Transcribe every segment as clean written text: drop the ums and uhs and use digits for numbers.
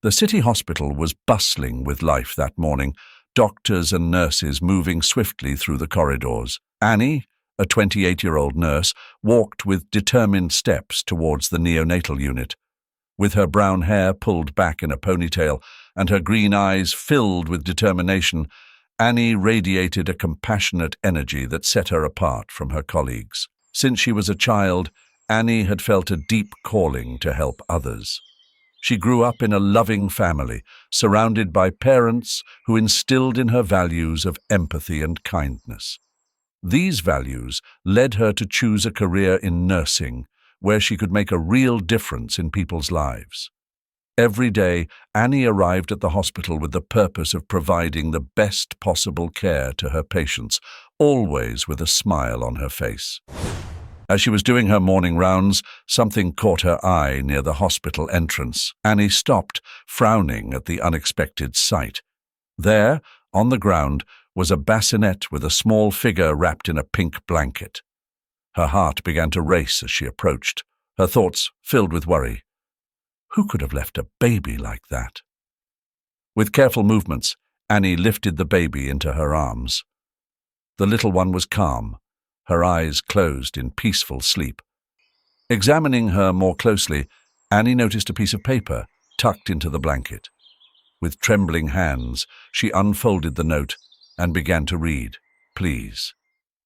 The city hospital was bustling with life that morning, doctors and nurses moving swiftly through the corridors. Annie, a 28-year-old nurse, walked with determined steps towards the neonatal unit. With her brown hair pulled back in a ponytail and her green eyes filled with determination, Annie radiated a compassionate energy that set her apart from her colleagues. Since she was a child, Annie had felt a deep calling to help others. She grew up in a loving family, surrounded by parents who instilled in her values of empathy and kindness. These values led her to choose a career in nursing, where she could make a real difference in people's lives. Every day, Annie arrived at the hospital with the purpose of providing the best possible care to her patients, always with a smile on her face. As she was doing her morning rounds, something caught her eye near the hospital entrance. Annie stopped, frowning at the unexpected sight. There, on the ground, was a bassinet with a small figure wrapped in a pink blanket. Her heart began to race as she approached, her thoughts filled with worry. Who could have left a baby like that? With careful movements, Annie lifted the baby into her arms. The little one was calm, her eyes closed in peaceful sleep. Examining her more closely, Annie noticed a piece of paper tucked into the blanket. With trembling hands, she unfolded the note and began to read. Please,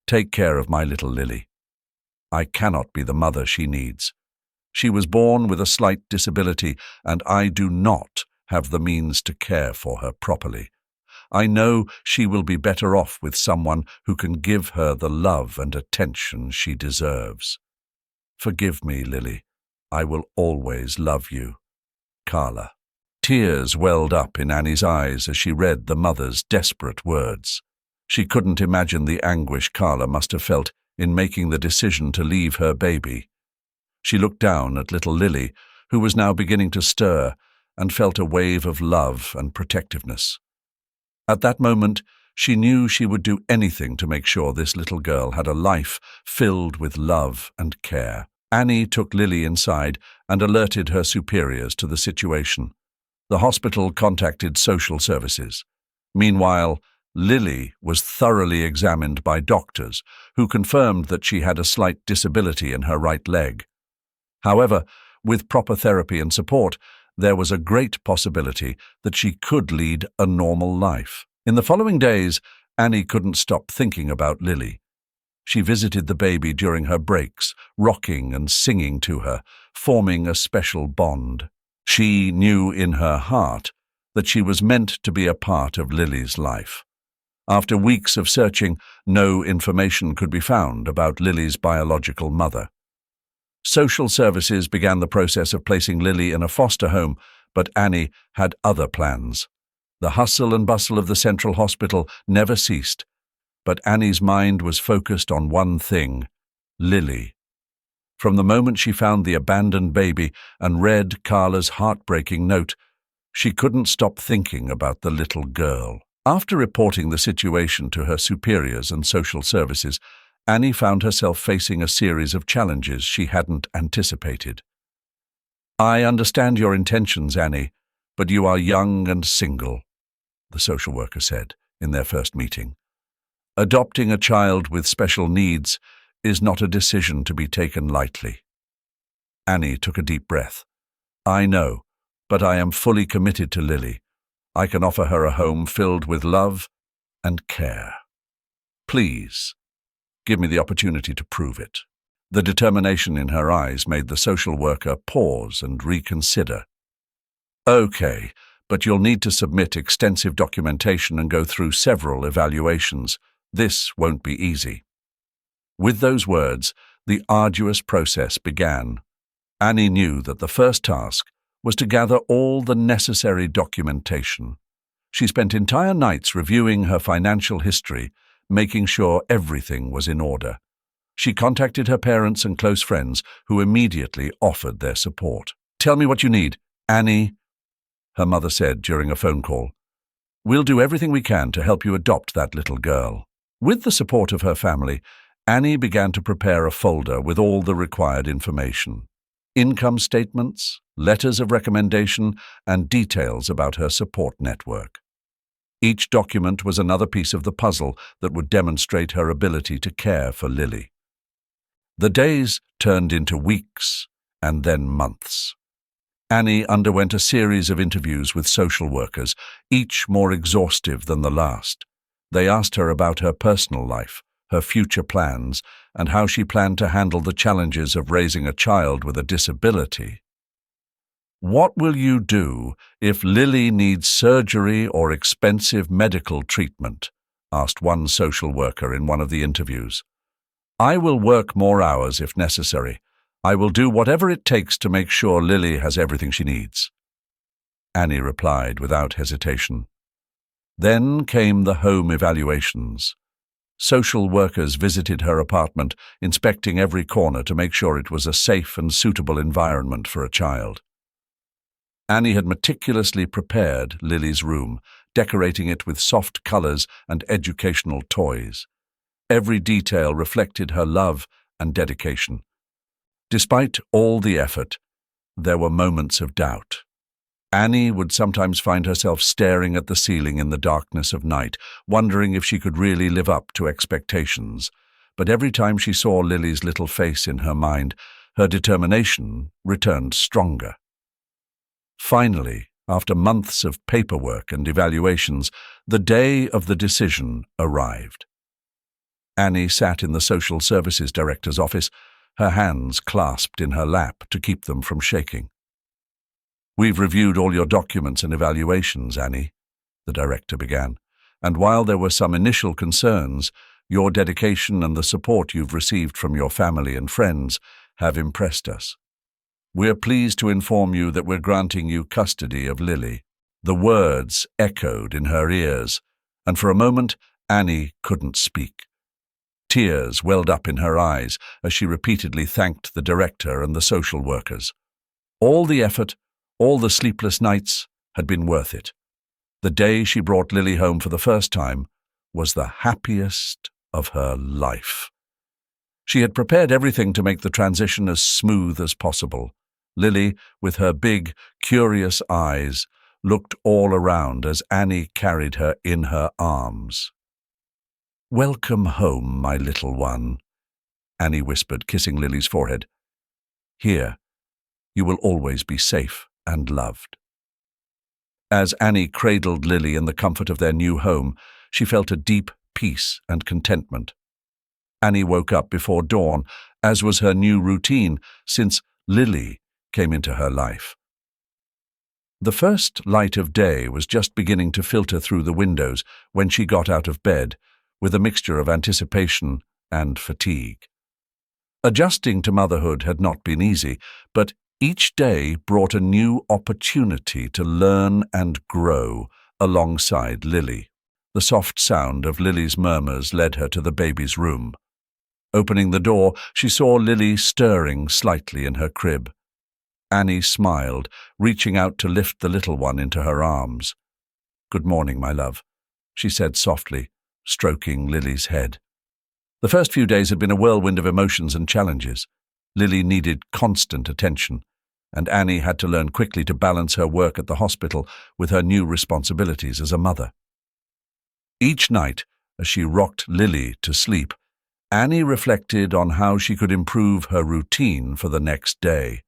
take care of my little Lily. I cannot be the mother she needs. She was born with a slight disability, and I do not have the means to care for her properly. I know she will be better off with someone who can give her the love and attention she deserves. Forgive me, Lily. I will always love you. Carla. Tears welled up in Annie's eyes as she read the mother's desperate words. She couldn't imagine the anguish Carla must have felt in making the decision to leave her baby. She looked down at little Lily, who was now beginning to stir, and felt a wave of love and protectiveness. At that moment, she knew she would do anything to make sure this little girl had a life filled with love and care. Annie took Lily inside and alerted her superiors to the situation. The hospital contacted social services. Meanwhile, Lily was thoroughly examined by doctors who confirmed that she had a slight disability in her right leg. However, with proper therapy and support, there was a great possibility that she could lead a normal life. In the following days, Annie couldn't stop thinking about Lily. She visited the baby during her breaks, rocking and singing to her, forming a special bond. She knew in her heart that she was meant to be a part of Lily's life. After weeks of searching, no information could be found about Lily's biological mother. Social services began the process of placing Lily in a foster home, but Annie had other plans. The hustle and bustle of the central hospital never ceased, but Annie's mind was focused on one thing: Lily. From the moment she found the abandoned baby and read Carla's heartbreaking note, she couldn't stop thinking about the little girl. After reporting the situation to her superiors and social services, Annie found herself facing a series of challenges she hadn't anticipated. I understand your intentions, Annie, but you are young and single, the social worker said in their first meeting. Adopting a child with special needs is not a decision to be taken lightly. Annie took a deep breath. I know, but I am fully committed to Lily. I can offer her a home filled with love and care. Please, give me the opportunity to prove it. The determination in her eyes made the social worker pause and reconsider. Okay, but you'll need to submit extensive documentation and go through several evaluations. This won't be easy. With those words, the arduous process began. Annie knew that the first task was to gather all the necessary documentation. She spent entire nights reviewing her financial history, making sure everything was in order. She contacted her parents and close friends, who immediately offered their support. Tell me what you need, Annie, her mother said during a phone call. We'll do everything we can to help you adopt that little girl. With the support of her family, Annie began to prepare a folder with all the required information. Income statements, letters of recommendation, and details about her support network. Each document was another piece of the puzzle that would demonstrate her ability to care for Lily. The days turned into weeks and then months. Annie underwent a series of interviews with social workers, each more exhaustive than the last. They asked her about her personal life, her future plans, and how she planned to handle the challenges of raising a child with a disability. "What will you do if Lily needs surgery or expensive medical treatment?" asked one social worker in one of the interviews. "I will work more hours if necessary. I will do whatever it takes to make sure Lily has everything she needs." Annie replied without hesitation. Then came the home evaluations. Social workers visited her apartment, inspecting every corner to make sure it was a safe and suitable environment for a child. Annie had meticulously prepared Lily's room, decorating it with soft colors and educational toys. Every detail reflected her love and dedication. Despite all the effort, there were moments of doubt. Annie would sometimes find herself staring at the ceiling in the darkness of night, wondering if she could really live up to expectations. But every time she saw Lily's little face in her mind, her determination returned stronger. Finally, after months of paperwork and evaluations, the day of the decision arrived. Annie sat in the social services director's office, her hands clasped in her lap to keep them from shaking. "We've reviewed all your documents and evaluations, Annie," the director began, "and while there were some initial concerns, your dedication and the support you've received from your family and friends have impressed us. We're pleased to inform you that we're granting you custody of Lily." The words echoed in her ears, and for a moment Annie couldn't speak. Tears welled up in her eyes as she repeatedly thanked the director and the social workers. All the effort, all the sleepless nights had been worth it. The day she brought Lily home for the first time was the happiest of her life. She had prepared everything to make the transition as smooth as possible. Lily, with her big, curious eyes, looked all around as Annie carried her in her arms. "Welcome home, my little one," Annie whispered, kissing Lily's forehead. "Here, you will always be safe and loved." As Annie cradled Lily in the comfort of their new home, she felt a deep peace and contentment. Annie woke up before dawn, as was her new routine, since Lily came into her life. The first light of day was just beginning to filter through the windows when she got out of bed, with a mixture of anticipation and fatigue. Adjusting to motherhood had not been easy, but each day brought a new opportunity to learn and grow alongside Lily. The soft sound of Lily's murmurs led her to the baby's room. Opening the door, she saw Lily stirring slightly in her crib. Annie smiled, reaching out to lift the little one into her arms. "Good morning, my love," she said softly, stroking Lily's head. The first few days had been a whirlwind of emotions and challenges. Lily needed constant attention, and Annie had to learn quickly to balance her work at the hospital with her new responsibilities as a mother. Each night, as she rocked Lily to sleep, Annie reflected on how she could improve her routine for the next day.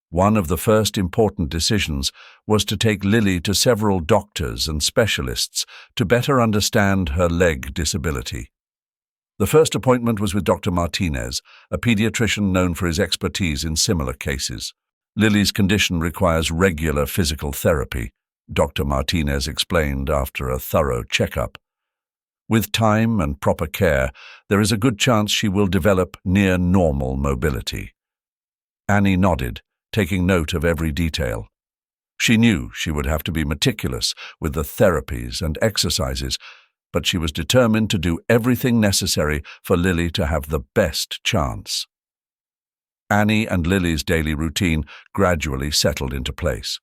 One of the first important decisions was to take Lily to several doctors and specialists to better understand her leg disability. The first appointment was with Dr. Martinez, a pediatrician known for his expertise in similar cases. "Lily's condition requires regular physical therapy," Dr. Martinez explained after a thorough checkup. "With time and proper care, there is a good chance she will develop near normal mobility." Annie nodded, taking note of every detail. She knew she would have to be meticulous with the therapies and exercises, but she was determined to do everything necessary for Lily to have the best chance. Annie and Lily's daily routine gradually settled into place.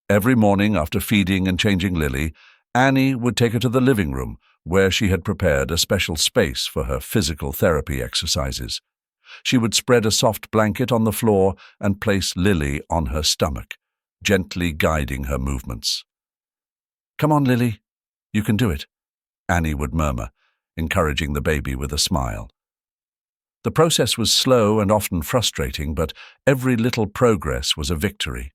Every morning after feeding and changing Lily, Annie would take her to the living room, where she had prepared a special space for her physical therapy exercises. She would spread a soft blanket on the floor and place Lily on her stomach, gently guiding her movements. "Come on, Lily. You can do it," Annie would murmur, encouraging the baby with a smile. The process was slow and often frustrating, but every little progress was a victory.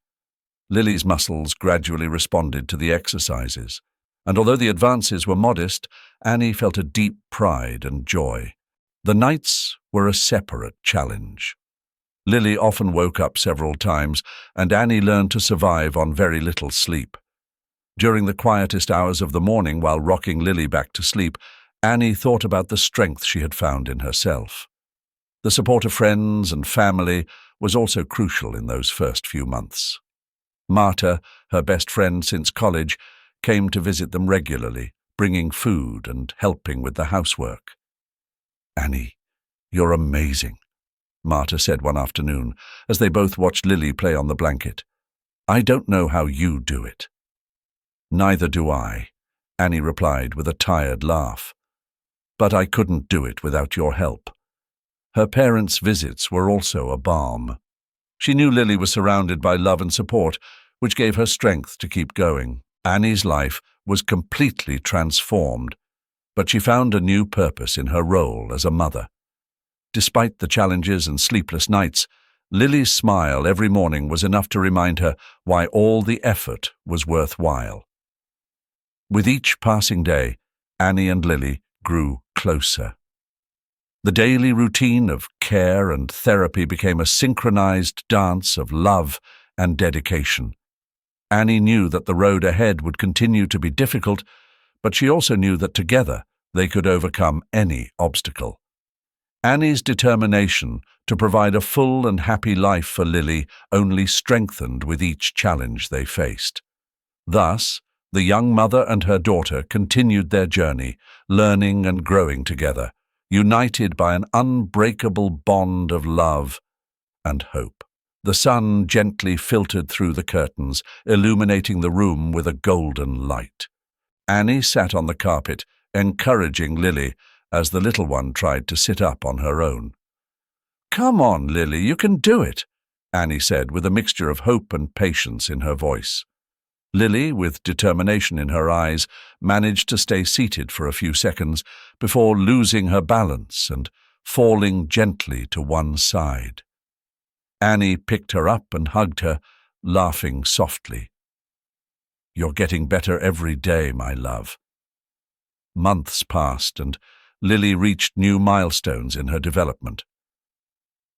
Lily's muscles gradually responded to the exercises, and although the advances were modest, Annie felt a deep pride and joy. The nights were a separate challenge. Lily often woke up several times, and Annie learned to survive on very little sleep. During the quietest hours of the morning, while rocking Lily back to sleep, Annie thought about the strength she had found in herself. The support of friends and family was also crucial in those first few months. Marta, her best friend since college, came to visit them regularly, bringing food and helping with the housework. "Annie, you're amazing," Marta said one afternoon as they both watched Lily play on the blanket. "I don't know how you do it." "Neither do I," Annie replied with a tired laugh. "But I couldn't do it without your help." Her parents' visits were also a balm. She knew Lily was surrounded by love and support, which gave her strength to keep going. Annie's life was completely transformed, but she found a new purpose in her role as a mother. Despite the challenges and sleepless nights, Lily's smile every morning was enough to remind her why all the effort was worthwhile. With each passing day, Annie and Lily grew closer. The daily routine of care and therapy became a synchronized dance of love and dedication. Annie knew that the road ahead would continue to be difficult, but she also knew that together they could overcome any obstacle. Annie's determination to provide a full and happy life for Lily only strengthened with each challenge they faced. Thus, the young mother and her daughter continued their journey, learning and growing together, united by an unbreakable bond of love and hope. The sun gently filtered through the curtains, illuminating the room with a golden light. Annie sat on the carpet, encouraging Lily as the little one tried to sit up on her own. "Come on, Lily, you can do it," Annie said with a mixture of hope and patience in her voice. Lily, with determination in her eyes, managed to stay seated for a few seconds before losing her balance and falling gently to one side. Annie picked her up and hugged her, laughing softly. "You're getting better every day, my love." Months passed, and Lily reached new milestones in her development.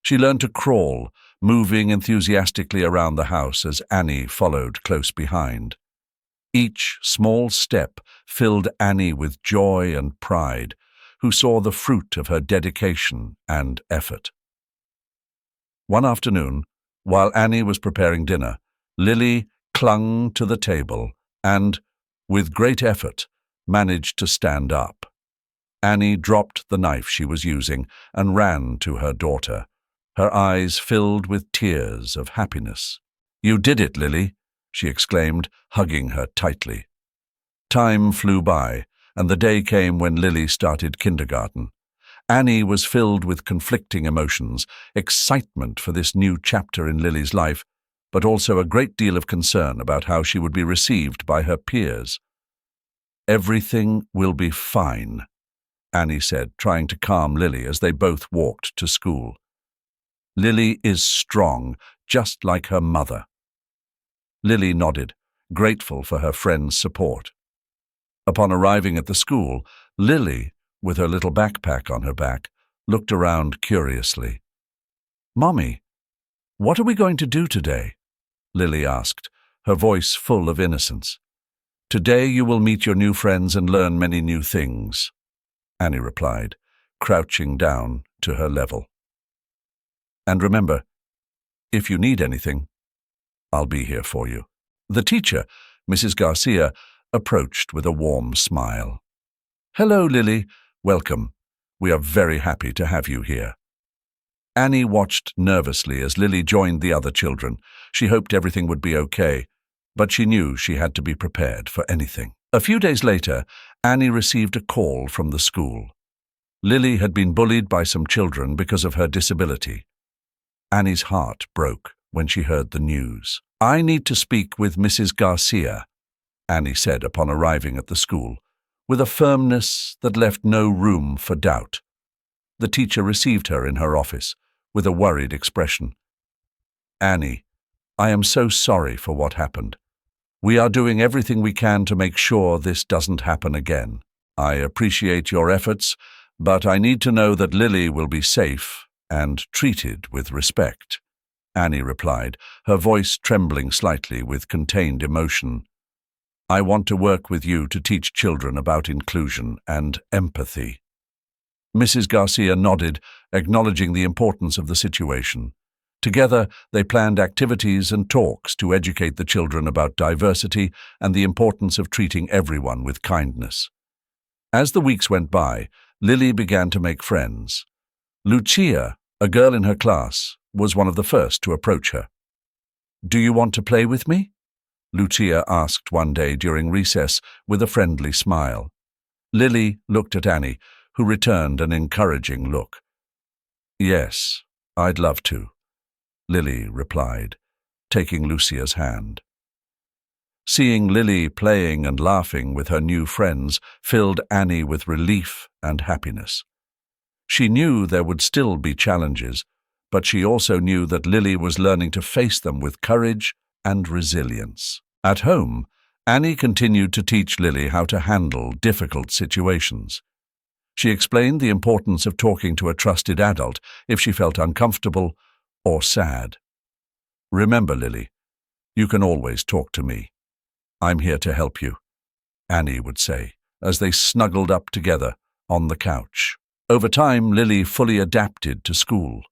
She learned to crawl, moving enthusiastically around the house as Annie followed close behind. Each small step filled Annie with joy and pride, who saw the fruit of her dedication and effort. One afternoon, while Annie was preparing dinner, Lily clung to the table and, with great effort, managed to stand up. Annie dropped the knife she was using and ran to her daughter, her eyes filled with tears of happiness. "You did it, Lily," she exclaimed, hugging her tightly. Time flew by, and the day came when Lily started kindergarten. Annie was filled with conflicting emotions, excitement for this new chapter in Lily's life, but also a great deal of concern about how she would be received by her peers. "Everything will be fine," Annie said, trying to calm Lily as they both walked to school. "Lily is strong, just like her mother." Lily nodded, grateful for her friend's support. Upon arriving at the school, Lily, with her little backpack on her back, looked around curiously. "Mommy, what are we going to do today?" Lily asked, her voice full of innocence. "Today you will meet your new friends and learn many new things," Annie replied, crouching down to her level. "And remember, if you need anything, I'll be here for you." The teacher, Mrs. Garcia, approached with a warm smile. "Hello, Lily. Welcome. We are very happy to have you here." Annie watched nervously as Lily joined the other children. She hoped everything would be okay, but she knew she had to be prepared for anything. A few days later, Annie received a call from the school. Lily had been bullied by some children because of her disability. Annie's heart broke when she heard the news. "I need to speak with Mrs. Garcia," Annie said upon arriving at the school, with a firmness that left no room for doubt. The teacher received her in her office with a worried expression. "Annie, I am so sorry for what happened. We are doing everything we can to make sure this doesn't happen again. I appreciate your efforts, but I need to know that Lily will be safe and treated with respect," Annie replied, her voice trembling slightly with contained emotion. "I want to work with you to teach children about inclusion and empathy." Mrs. Garcia nodded, acknowledging the importance of the situation. Together, they planned activities and talks to educate the children about diversity and the importance of treating everyone with kindness. As the weeks went by, Lily began to make friends. Lucia, a girl in her class, was one of the first to approach her. "Do you want to play with me?" Lucia asked one day during recess with a friendly smile. Lily looked at Annie, who returned an encouraging look. "Yes, I'd love to," Lily replied, taking Lucia's hand. Seeing Lily playing and laughing with her new friends filled Annie with relief and happiness. She knew there would still be challenges, but she also knew that Lily was learning to face them with courage and resilience. At home, Annie continued to teach Lily how to handle difficult situations. She explained the importance of talking to a trusted adult if she felt uncomfortable or sad. "Remember, Lily, you can always talk to me. I'm here to help you," Annie would say, as they snuggled up together on the couch. Over time, Lily fully adapted to school.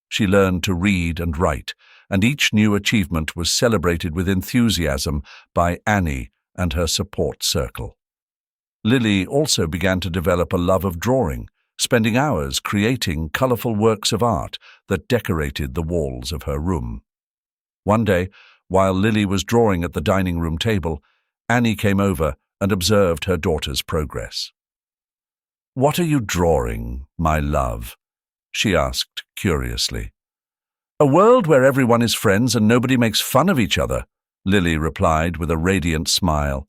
She learned to read and write, and each new achievement was celebrated with enthusiasm by Annie and her support circle. Lily also began to develop a love of drawing, spending hours creating colorful works of art that decorated the walls of her room. One day, while Lily was drawing at the dining room table, Annie came over and observed her daughter's progress. "What are you drawing, my love?" she asked curiously. "A world where everyone is friends and nobody makes fun of each other," Lily replied with a radiant smile.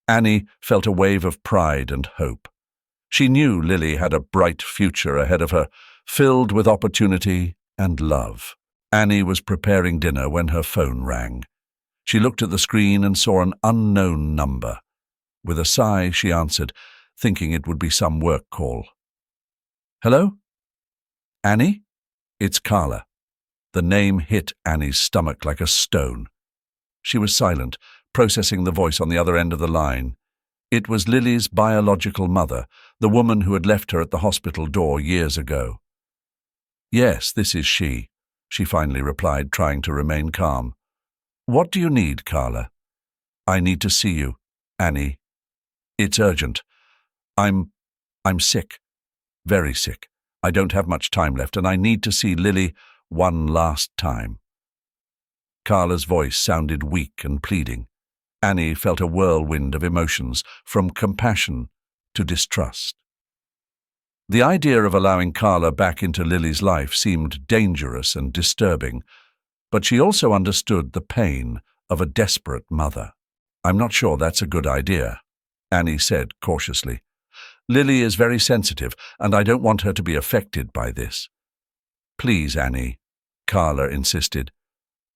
Annie felt a wave of pride and hope. She knew Lily had a bright future ahead of her, filled with opportunity and love. Annie was preparing dinner when her phone rang. She looked at the screen and saw an unknown number. With a sigh, she answered, thinking it would be some work call. "Hello? Annie? It's Carla." The name hit Annie's stomach like a stone. She was silent, processing the voice on the other end of the line. It was Lily's biological mother, the woman who had left her at the hospital door years ago. "Yes, this is she," she finally replied, trying to remain calm. "What do you need, Carla?" "I need to see you, Annie. It's urgent. I'm sick. Very sick. I don't have much time left, and I need to see Lily one last time." Carla's voice sounded weak and pleading. Annie felt a whirlwind of emotions, from compassion to distrust. The idea of allowing Carla back into Lily's life seemed dangerous and disturbing, but she also understood the pain of a desperate mother. "I'm not sure that's a good idea," Annie said cautiously. "Lily is very sensitive, and I don't want her to be affected by this." "Please, Annie," Carla insisted.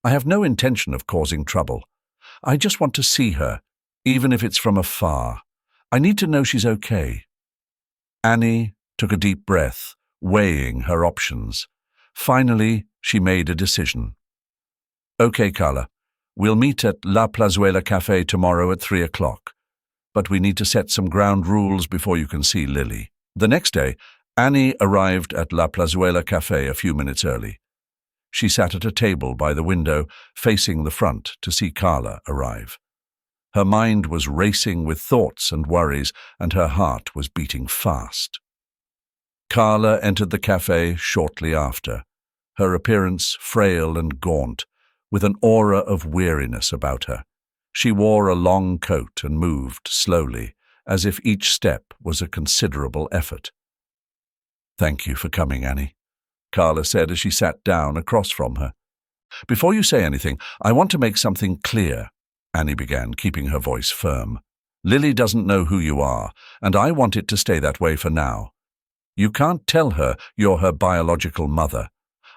"I have no intention of causing trouble. I just want to see her, even if it's from afar. I need to know she's okay." Annie took a deep breath, weighing her options. Finally, she made a decision. "Okay, Carla, we'll meet at La Plazuela Cafe tomorrow at 3 o'clock. But we need to set some ground rules before you can see Lily." The next day, Annie arrived at La Plazuela Cafe a few minutes early. She sat at a table by the window, facing the front to see Carla arrive. Her mind was racing with thoughts and worries, and her heart was beating fast. Carla entered the cafe shortly after, her appearance frail and gaunt, with an aura of weariness about her. She wore a long coat and moved slowly, as if each step was a considerable effort. "Thank you for coming, Annie," Carla said as she sat down across from her. "Before you say anything, I want to make something clear," Annie began, keeping her voice firm. "Lily doesn't know who you are, and I want it to stay that way for now. You can't tell her you're her biological mother.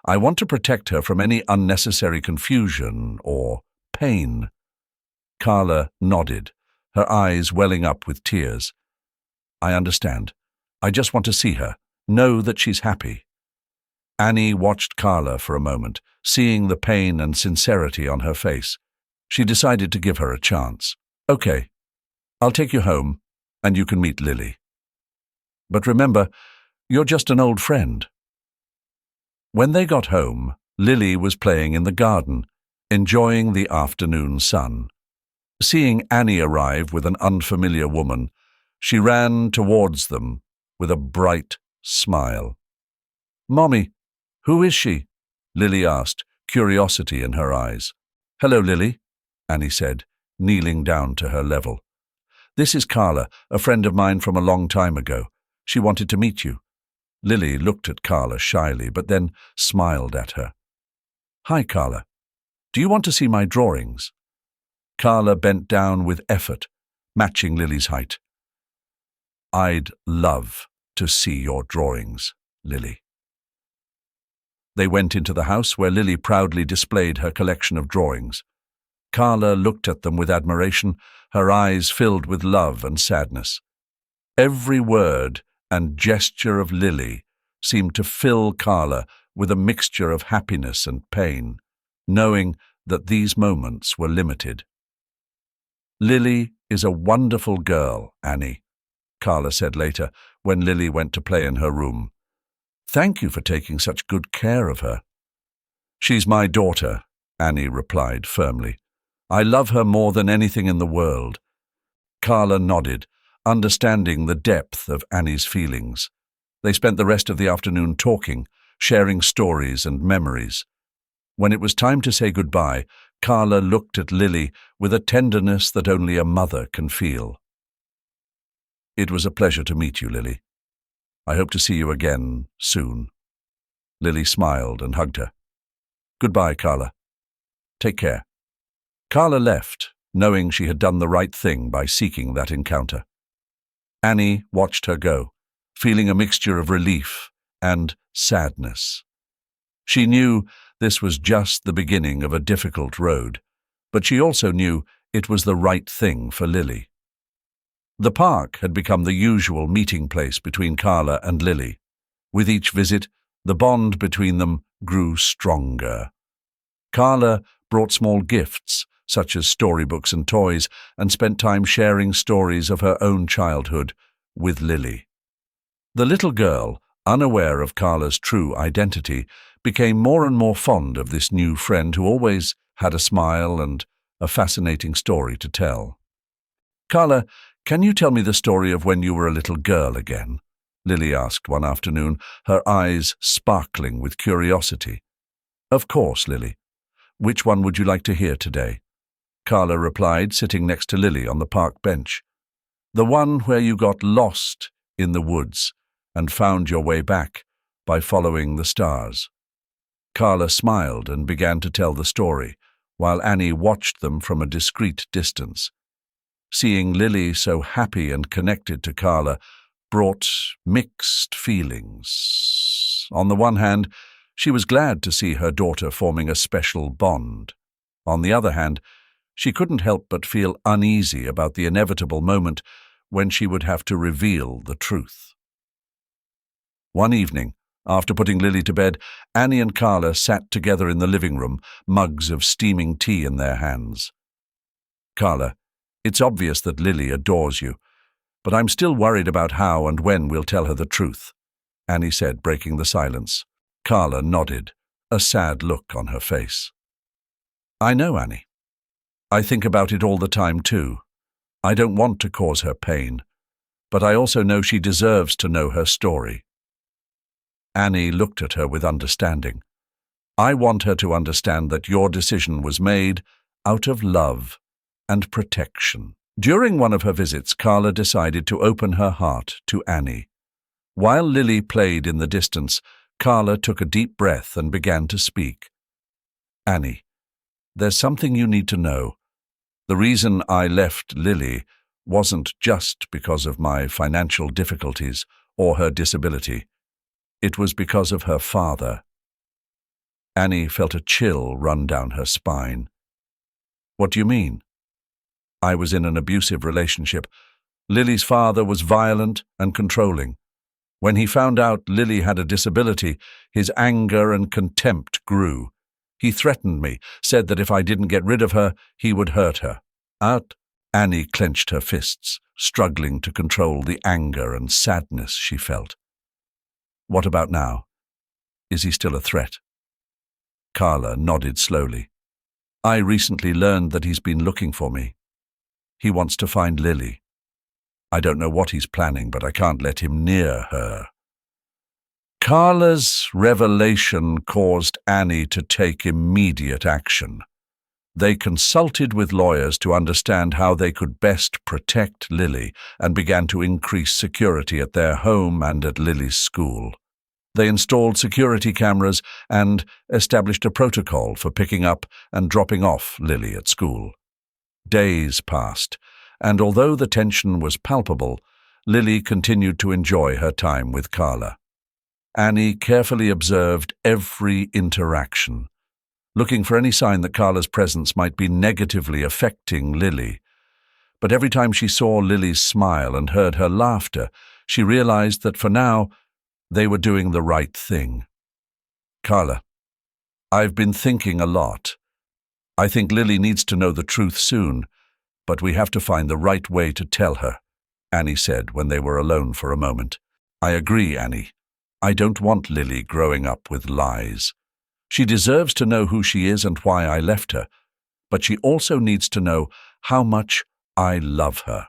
I want to protect her from any unnecessary confusion or pain." Carla nodded, her eyes welling up with tears. "I understand. I just want to see her, know that she's happy." Annie watched Carla for a moment, seeing the pain and sincerity on her face. She decided to give her a chance. "Okay, I'll take you home, and you can meet Lily. But remember, you're just an old friend." When they got home, Lily was playing in the garden, enjoying the afternoon sun. Seeing Annie arrive with an unfamiliar woman, she ran towards them with a bright smile. "Mommy, who is she?" Lily asked, curiosity in her eyes. "Hello, Lily," Annie said, kneeling down to her level. "This is Carla, a friend of mine from a long time ago. She wanted to meet you." Lily looked at Carla shyly, but then smiled at her. "Hi, Carla. Do you want to see my drawings?" Carla bent down with effort, matching Lily's height. "I'd love to see your drawings, Lily." They went into the house where Lily proudly displayed her collection of drawings. Carla looked at them with admiration, her eyes filled with love and sadness. Every word and gesture of Lily seemed to fill Carla with a mixture of happiness and pain, knowing that these moments were limited. "Lily is a wonderful girl, Annie," Carla said later, when Lily went to play in her room. "Thank you for taking such good care of her." "She's my daughter," Annie replied firmly. "I love her more than anything in the world." Carla nodded, understanding the depth of Annie's feelings. They spent the rest of the afternoon talking, sharing stories and memories. When it was time to say goodbye, Carla looked at Lily with a tenderness that only a mother can feel. "It was a pleasure to meet you, Lily. I hope to see you again soon." Lily smiled and hugged her. "Goodbye, Carla. Take care." Carla left, knowing she had done the right thing by seeking that encounter. Annie watched her go, feeling a mixture of relief and sadness. She knew this was just the beginning of a difficult road, but she also knew it was the right thing for Lily. The park had become the usual meeting place between Carla and Lily. With each visit, the bond between them grew stronger. Carla brought small gifts, such as storybooks and toys, and spent time sharing stories of her own childhood with Lily. The little girl, unaware of Carla's true identity, became more and more fond of this new friend who always had a smile and a fascinating story to tell. "Carla, can you tell me the story of when you were a little girl again?" Lily asked one afternoon, her eyes sparkling with curiosity. "Of course, Lily. Which one would you like to hear today?" Carla replied, sitting next to Lily on the park bench. "The one where you got lost in the woods and found your way back by following the stars." Carla smiled and began to tell the story, while Annie watched them from a discreet distance. Seeing Lily so happy and connected to Carla brought mixed feelings. On the one hand, she was glad to see her daughter forming a special bond. On the other hand, she couldn't help but feel uneasy about the inevitable moment when she would have to reveal the truth. One evening, after putting Lily to bed, Annie and Carla sat together in the living room, mugs of steaming tea in their hands. "Carla, it's obvious that Lily adores you, but I'm still worried about how and when we'll tell her the truth," Annie said, breaking the silence. Carla nodded, a sad look on her face. "I know, Annie. I think about it all the time too. I don't want to cause her pain, but I also know she deserves to know her story." Annie looked at her with understanding. "I want her to understand that your decision was made out of love and protection." During one of her visits, Carla decided to open her heart to Annie. While Lily played in the distance, Carla took a deep breath and began to speak. "Annie, there's something you need to know. The reason I left Lily wasn't just because of my financial difficulties or her disability. It was because of her father." Annie felt a chill run down her spine. "What do you mean?" "I was in an abusive relationship. Lily's father was violent and controlling. When he found out Lily had a disability, his anger and contempt grew. He threatened me, said that if I didn't get rid of her, he would hurt her." Annie clenched her fists, struggling to control the anger and sadness she felt. "What about now? Is he still a threat?" Carla nodded slowly. "I recently learned that he's been looking for me. He wants to find Lily. I don't know what he's planning, but I can't let him near her." Carla's revelation caused Annie to take immediate action. They consulted with lawyers to understand how they could best protect Lily and began to increase security at their home and at Lily's school. They installed security cameras and established a protocol for picking up and dropping off Lily at school. Days passed, and although the tension was palpable, Lily continued to enjoy her time with Carla. Annie carefully observed every interaction, looking for any sign that Carla's presence might be negatively affecting Lily. But every time she saw Lily's smile and heard her laughter, she realized that for now, they were doing the right thing. "Carla, I've been thinking a lot. I think Lily needs to know the truth soon, but we have to find the right way to tell her," Annie said when they were alone for a moment. "I agree, Annie. I don't want Lily growing up with lies. She deserves to know who she is and why I left her, but she also needs to know how much I love her."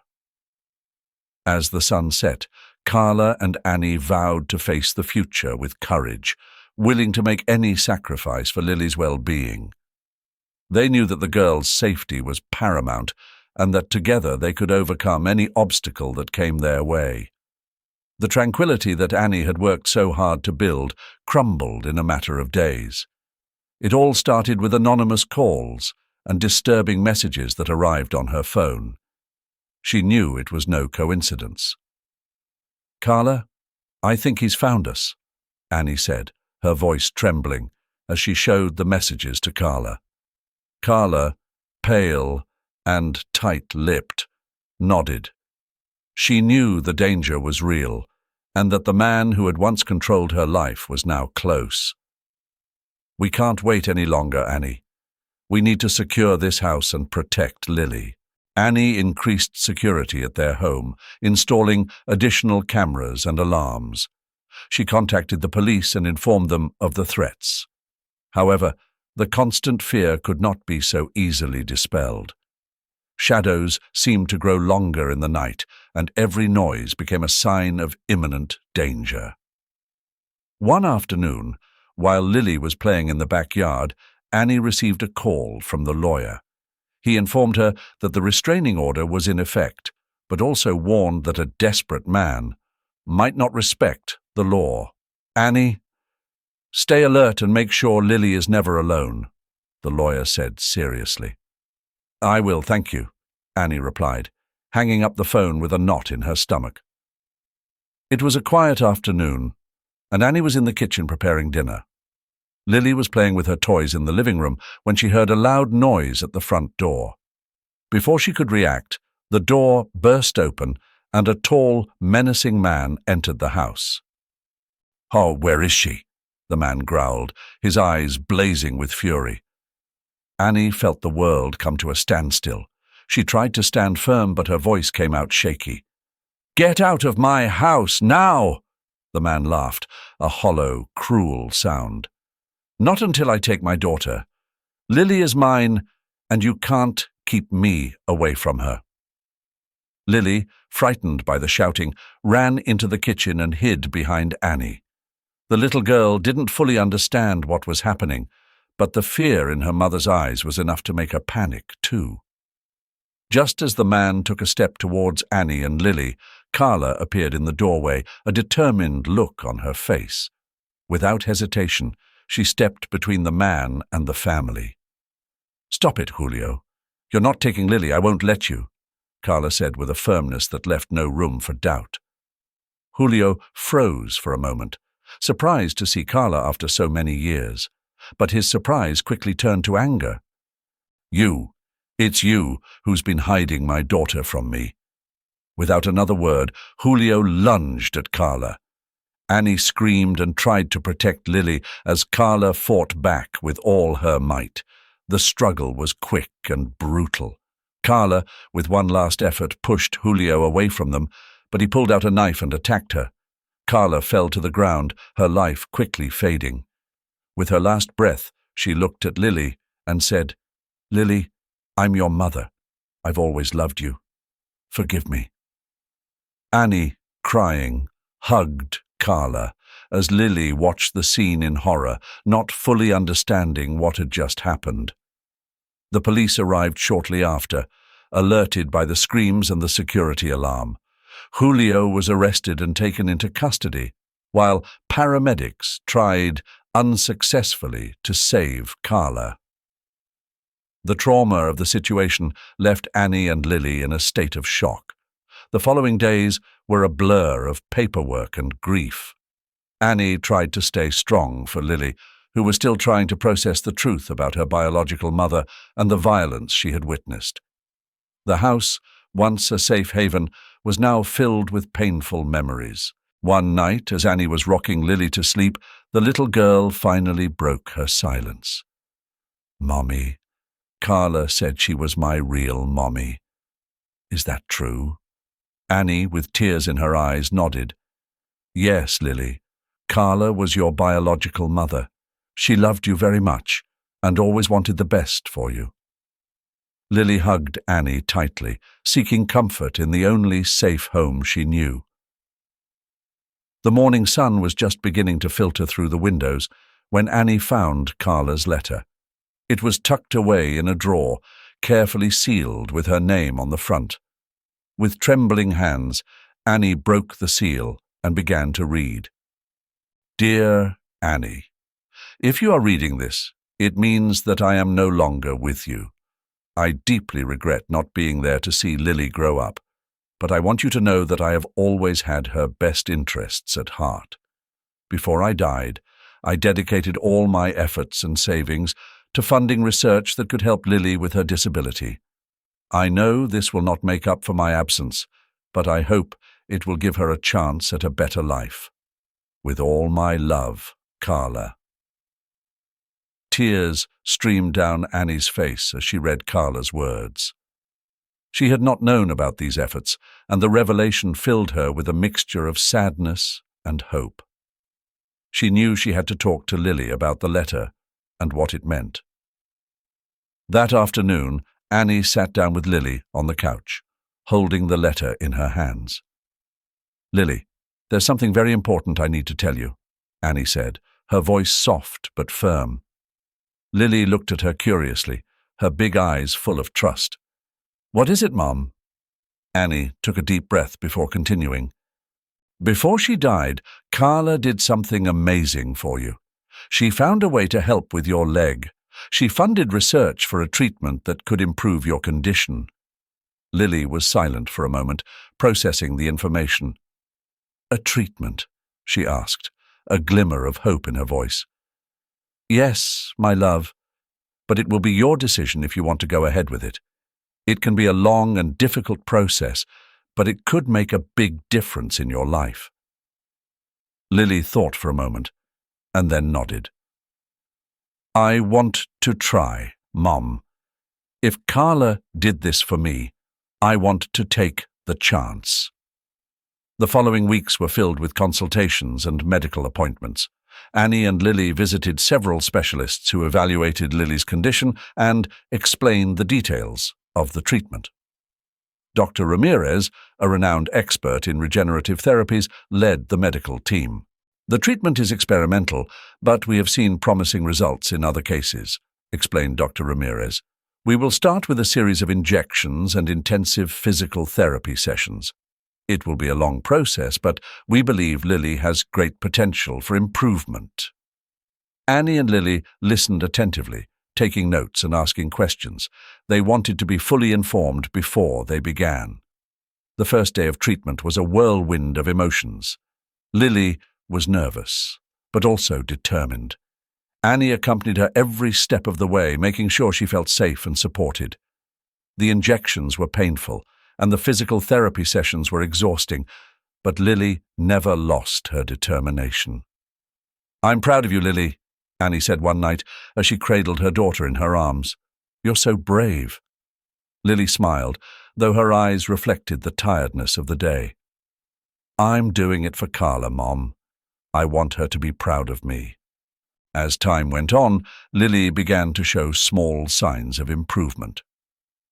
As the sun set, Carla and Annie vowed to face the future with courage, willing to make any sacrifice for Lily's well-being. They knew that the girl's safety was paramount and that together they could overcome any obstacle that came their way. The tranquility that Annie had worked so hard to build crumbled in a matter of days. It all started with anonymous calls and disturbing messages that arrived on her phone. She knew it was no coincidence. "Carla, I think he's found us," Annie said, her voice trembling as she showed the messages to Carla. Carla, pale and tight-lipped, nodded. She knew the danger was real and that the man who had once controlled her life was now close. "We can't wait any longer, Annie. We need to secure this house and protect Lily." Annie increased security at their home, installing additional cameras and alarms. She contacted the police and informed them of the threats. However, the constant fear could not be so easily dispelled. Shadows seemed to grow longer in the night, and every noise became a sign of imminent danger. One afternoon, while Lily was playing in the backyard, Annie received a call from the lawyer. He informed her that the restraining order was in effect, but also warned that a desperate man might not respect the law. "Annie, stay alert and make sure Lily is never alone," the lawyer said seriously. "I will, thank you," Annie replied, hanging up the phone with a knot in her stomach. It was a quiet afternoon, and Annie was in the kitchen preparing dinner. Lily was playing with her toys in the living room when she heard a loud noise at the front door. Before she could react, the door burst open and a tall, menacing man entered the house. "Oh, where is she?" the man growled, his eyes blazing with fury. Annie felt the world come to a standstill. She tried to stand firm, but her voice came out shaky. "Get out of my house, now!" The man laughed, a hollow, cruel sound. "Not until I take my daughter. Lily is mine, and you can't keep me away from her." Lily, frightened by the shouting, ran into the kitchen and hid behind Annie. The little girl didn't fully understand what was happening, but the fear in her mother's eyes was enough to make her panic too. Just as the man took a step towards Annie and Lily, Carla appeared in the doorway, a determined look on her face. Without hesitation, she stepped between the man and the family. "Stop it, Julio. You're not taking Lily. I won't let you," Carla said with a firmness that left no room for doubt. Julio froze for a moment, surprised to see Carla after so many years. But his surprise quickly turned to anger. It's you who's been hiding my daughter from me." Without another word, Julio lunged at Carla. Annie screamed and tried to protect Lily as Carla fought back with all her might. The struggle was quick and brutal. Carla, with one last effort, pushed Julio away from them, but he pulled out a knife and attacked her. Carla fell to the ground, her life quickly fading. With her last breath, she looked at Lily and said, "Lily, I'm your mother. I've always loved you. Forgive me." Annie, crying, hugged Carla as Lily watched the scene in horror, not fully understanding what had just happened. The police arrived shortly after, alerted by the screams and the security alarm. Julio was arrested and taken into custody, while paramedics tried unsuccessfully to save Carla. The trauma of the situation left Annie and Lily in a state of shock. The following days were a blur of paperwork and grief. Annie tried to stay strong for Lily, who was still trying to process the truth about her biological mother and the violence she had witnessed. The house, once a safe haven, was now filled with painful memories. One night, as Annie was rocking Lily to sleep, the little girl finally broke her silence. "Mommy, Carla said she was my real mommy. Is that true?" Annie, with tears in her eyes, nodded. "Yes, Lily. Carla was your biological mother. She loved you very much and always wanted the best for you." Lily hugged Annie tightly, seeking comfort in the only safe home she knew. The morning sun was just beginning to filter through the windows when Annie found Carla's letter. It was tucked away in a drawer, carefully sealed with her name on the front. With trembling hands, Annie broke the seal and began to read. "Dear Annie, if you are reading this, it means that I am no longer with you. I deeply regret not being there to see Lily grow up, but I want you to know that I have always had her best interests at heart. Before I died, I dedicated all my efforts and savings to funding research that could help Lily with her disability. I know this will not make up for my absence, but I hope it will give her a chance at a better life. With all my love, Carla." Tears streamed down Annie's face as she read Carla's words. She had not known about these efforts, and the revelation filled her with a mixture of sadness and hope. She knew she had to talk to Lily about the letter and what it meant. That afternoon, Annie sat down with Lily on the couch, holding the letter in her hands. "Lily, there's something very important I need to tell you," Annie said, her voice soft but firm. Lily looked at her curiously, her big eyes full of trust. "What is it, Mom?" Annie took a deep breath before continuing. "Before she died, Carla did something amazing for you. She found a way to help with your leg. She funded research for a treatment that could improve your condition." Lily was silent for a moment, processing the information. "A treatment?" she asked, a glimmer of hope in her voice. "Yes, my love, but it will be your decision if you want to go ahead with it. It can be a long and difficult process, but it could make a big difference in your life." Lily thought for a moment, and then nodded. "I want to try, Mom. If Carla did this for me, I want to take the chance." The following weeks were filled with consultations and medical appointments. Annie and Lily visited several specialists who evaluated Lily's condition and explained the details of the treatment. Dr. Ramirez, a renowned expert in regenerative therapies, led the medical team. "The treatment is experimental, but we have seen promising results in other cases," explained Dr. Ramirez. We will start with a series of injections and intensive physical therapy sessions. It will be a long process, but we believe Lily has great potential for improvement. Annie and Lily listened attentively, taking notes and asking questions. They wanted to be fully informed before they began. The first day of treatment was a whirlwind of emotions. Lily was nervous, but also determined. Annie accompanied her every step of the way, making sure she felt safe and supported. The injections were painful, and the physical therapy sessions were exhausting, but Lily never lost her determination. "I'm proud of you, Lily," Annie said one night as she cradled her daughter in her arms. "You're so brave." Lily smiled, though her eyes reflected the tiredness of the day. "I'm doing it for Carla, Mom. I want her to be proud of me." As time went on, Lily began to show small signs of improvement.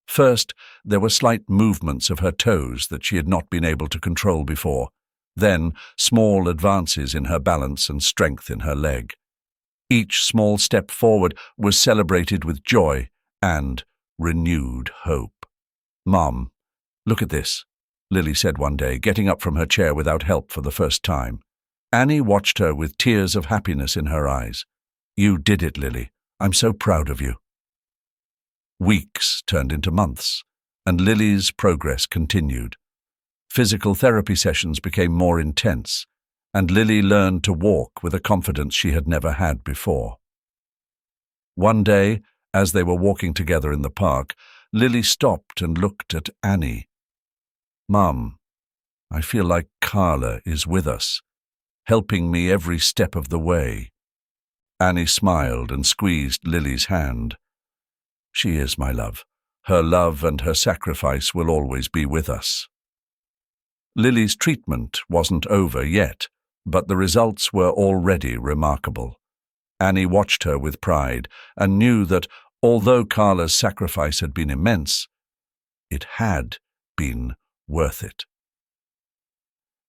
First, there were slight movements of her toes that she had not been able to control before. Then, small advances in her balance and strength in her leg. Each small step forward was celebrated with joy and renewed hope. "Mom, look at this," Lily said one day, getting up from her chair without help for the first time. Annie watched her with tears of happiness in her eyes. "You did it, Lily. I'm so proud of you." Weeks turned into months, and Lily's progress continued. Physical therapy sessions became more intense, and Lily learned to walk with a confidence she had never had before. One day, as they were walking together in the park, Lily stopped and looked at Annie. "Mum, I feel like Carla is with us, helping me every step of the way." Annie smiled and squeezed Lily's hand. "She is, my love. Her love and her sacrifice will always be with us." Lily's treatment wasn't over yet, but the results were already remarkable. Annie watched her with pride and knew that, although Carla's sacrifice had been immense, it had been worth it.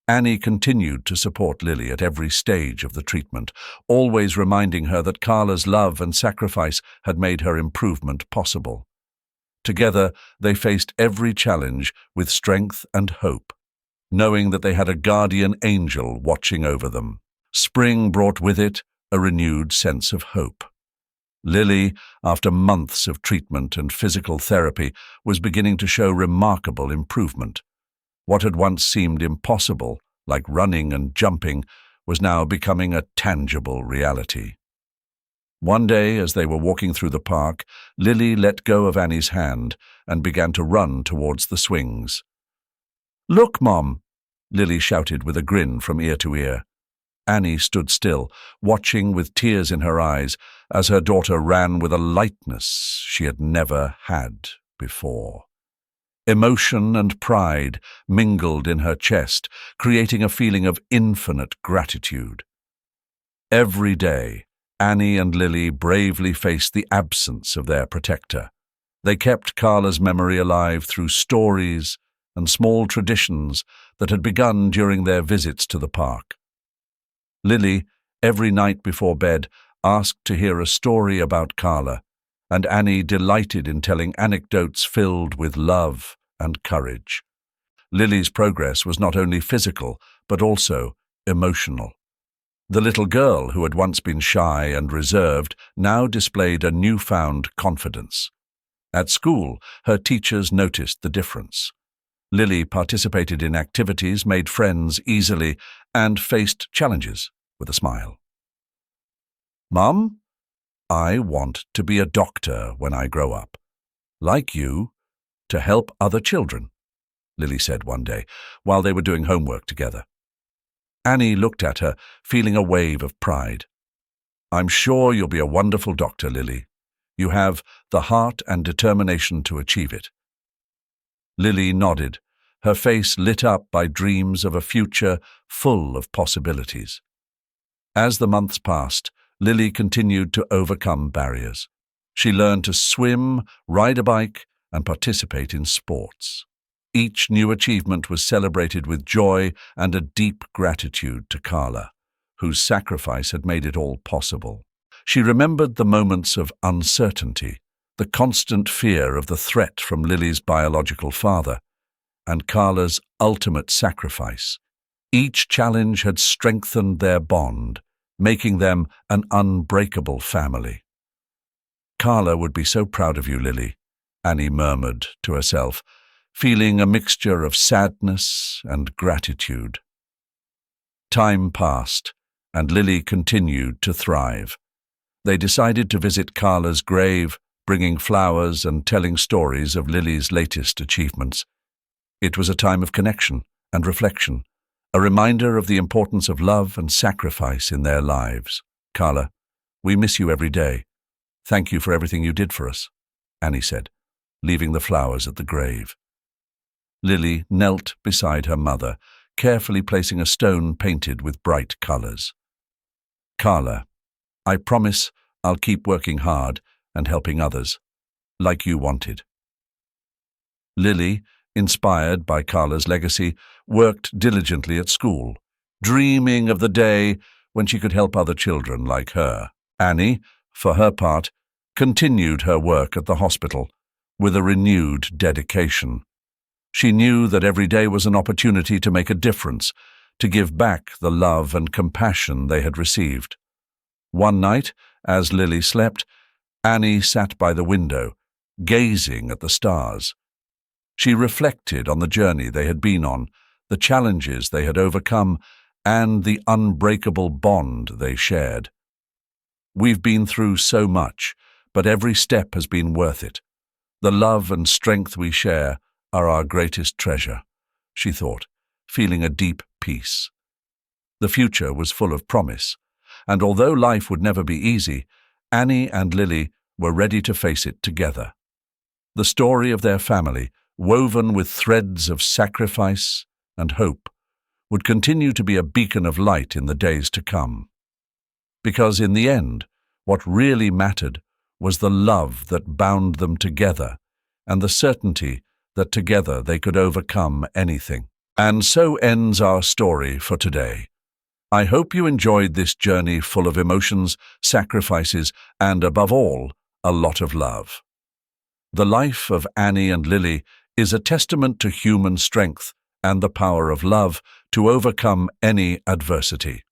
Annie continued to support Lily at every stage of the treatment, always reminding her that Carla's love and sacrifice had made her improvement possible. Together, they faced every challenge with strength and hope, knowing that they had a guardian angel watching over them. Spring brought with it a renewed sense of hope. Lily, after months of treatment and physical therapy, was beginning to show remarkable improvement. What had once seemed impossible, like running and jumping, was now becoming a tangible reality. One day, as they were walking through the park, Lily let go of Annie's hand and began to run towards the swings. "Look, Mom!" Lily shouted with a grin from ear to ear. Annie stood still, watching with tears in her eyes as her daughter ran with a lightness she had never had before. Emotion and pride mingled in her chest, creating a feeling of infinite gratitude. Every day, Annie and Lily bravely faced the absence of their protector. They kept Carla's memory alive through stories and small traditions that had begun during their visits to the park. Lily, every night before bed, asked to hear a story about Carla, and Annie delighted in telling anecdotes filled with love and courage. Lily's progress was not only physical, but also emotional. The little girl, who had once been shy and reserved, now displayed a newfound confidence. At school, her teachers noticed the difference. Lily participated in activities, made friends easily, and faced challenges with a smile. "Mum, I want to be a doctor when I grow up. Like you, to help other children," Lily said one day, while they were doing homework together. Annie looked at her, feeling a wave of pride. "I'm sure you'll be a wonderful doctor, Lily. You have the heart and determination to achieve it." Lily nodded, her face lit up by dreams of a future full of possibilities. As the months passed, Lily continued to overcome barriers. She learned to swim, ride a bike, and participate in sports. Each new achievement was celebrated with joy and a deep gratitude to Carla, whose sacrifice had made it all possible. She remembered the moments of uncertainty, the constant fear of the threat from Lily's biological father, and Carla's ultimate sacrifice. Each challenge had strengthened their bond, making them an unbreakable family. "Carla would be so proud of you, Lily," Annie murmured to herself, feeling a mixture of sadness and gratitude. Time passed, and Lily continued to thrive. They decided to visit Carla's grave, bringing flowers and telling stories of Lily's latest achievements. It was a time of connection and reflection, a reminder of the importance of love and sacrifice in their lives. "Carla, we miss you every day. Thank you for everything you did for us," Annie said, leaving the flowers at the grave. Lily knelt beside her mother, carefully placing a stone painted with bright colors. "Carla, I promise I'll keep working hard and helping others, like you wanted." Lily, inspired by Carla's legacy, worked diligently at school, dreaming of the day when she could help other children like her. Annie, for her part, continued her work at the hospital with a renewed dedication. She knew that every day was an opportunity to make a difference, to give back the love and compassion they had received. One night, as Lily slept, Annie sat by the window, gazing at the stars. She reflected on the journey they had been on, the challenges they had overcome, and the unbreakable bond they shared. "We've been through so much, but every step has been worth it. The love and strength we share are our greatest treasure," she thought, feeling a deep peace. The future was full of promise, and although life would never be easy, Annie and Lily were ready to face it together. The story of their family, woven with threads of sacrifice and hope, would continue to be a beacon of light in the days to come. Because in the end, what really mattered was the love that bound them together and the certainty that together they could overcome anything. And so ends our story for today. I hope you enjoyed this journey full of emotions, sacrifices, and above all, a lot of love. The life of Annie and Lily is a testament to human strength and the power of love to overcome any adversity.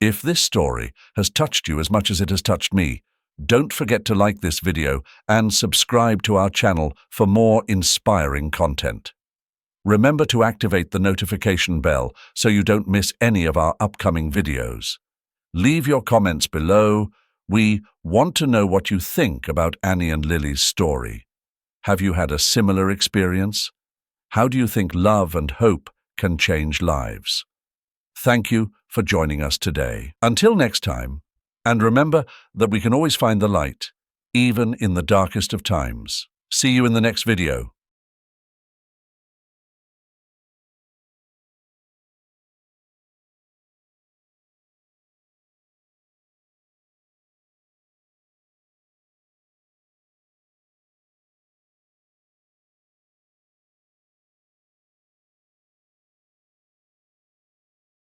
If this story has touched you as much as it has touched me, don't forget to like this video and subscribe to our channel for more inspiring content. Remember to activate the notification bell so you don't miss any of our upcoming videos. Leave your comments below. We want to know what you think about Annie and Lily's story. Have you had a similar experience? How do you think love and hope can change lives? Thank you for joining us today. Until next time, and remember that we can always find the light, even in the darkest of times. See you in the next video.